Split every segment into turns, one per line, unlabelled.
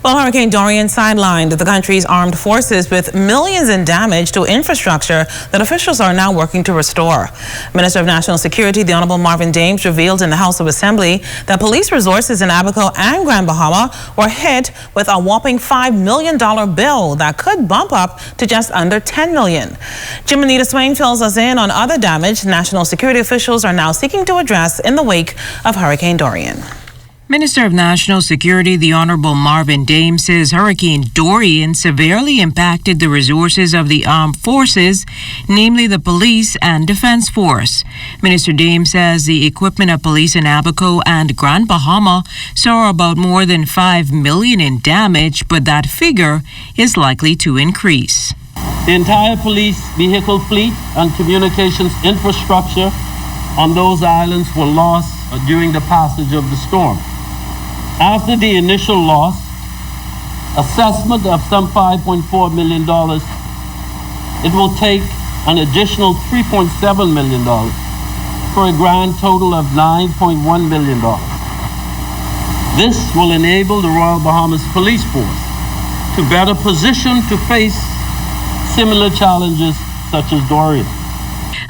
Well, Hurricane Dorian sidelined the country's armed forces with millions in damage to infrastructure that officials are now working to restore. Minister of National Security, the Honorable Marvin Dames, revealed in the House of Assembly that police resources in Abaco and Grand Bahama were hit with a whopping $5 million bill that could bump up to just under $10 million. Jiminita Swain fills us in on other damage national security officials are now seeking to address in the wake of Hurricane Dorian.
Minister of National Security, the Honorable Marvin Dames, says Hurricane Dorian severely impacted the resources of the armed forces, namely the police and defense force. Minister Dames says the equipment of police in Abaco and Grand Bahama saw about more than $5 million in damage, but that figure is likely to increase.
The entire police vehicle fleet and communications infrastructure on those islands were lost during the passage of the storm. After the initial loss, assessment of some $5.4 million, it will take an additional $3.7 million for a grand total of $9.1 million. This will enable the Royal Bahamas Police Force to better position to face similar challenges such as Dorian.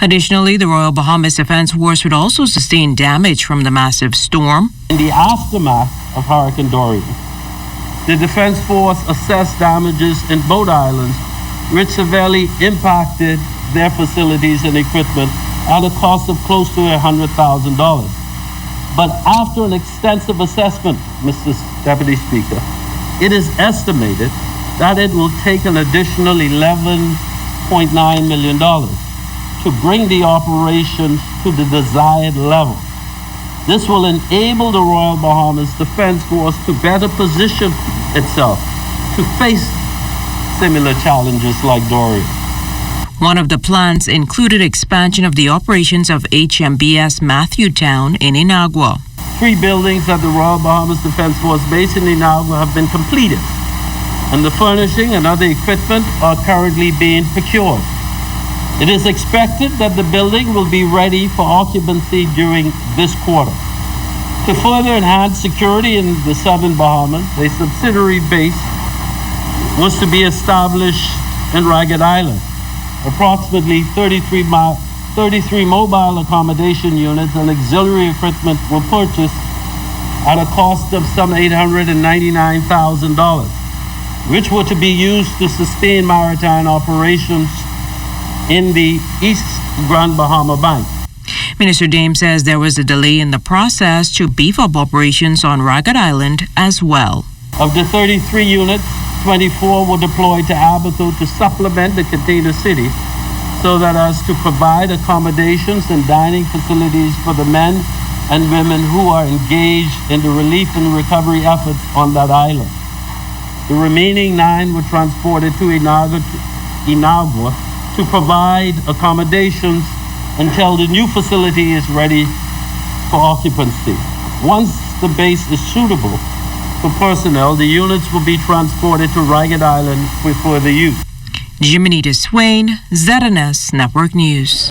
Additionally, the Royal Bahamas Defense Force would also sustain damage from the massive storm.
In the aftermath of Hurricane Dorian, the Defense Force assessed damages in both islands, which severely impacted their facilities and equipment at a cost of close to $100,000. But after an extensive assessment, Mr. Deputy Speaker, it is estimated that it will take an additional $11.9 million to bring the operations to the desired level. This will enable the Royal Bahamas Defense Force to better position itself to face similar challenges like Dorian.
One of the plans included expansion of the operations of HMBS Matthewtown in Inagua.
3 buildings at the Royal Bahamas Defense Force base in Inagua have been completed, and the furnishing and other equipment are currently being procured. It is expected that the building will be ready for occupancy during this quarter. To further enhance security in the Southern Bahamas, a subsidiary base was to be established in Ragged Island. Approximately 33 mobile accommodation units and auxiliary equipment were purchased at a cost of some $899,000, which were to be used to sustain maritime operations in the East Grand Bahama Bank.
Minister Dames says there was a delay in the process to beef up operations on Ragged Island as well.
Of the 33 units, 24 were deployed to Abaco to supplement the container city so that as to provide accommodations and dining facilities for the men and women who are engaged in the relief and recovery efforts on that island. The remaining 9 were transported to Inagua to provide accommodations until the new facility is ready for occupancy. Once the base is suitable for personnel, the units will be transported to Ragged Island for further use.
Jiminita Swain, Dorian'S Network News.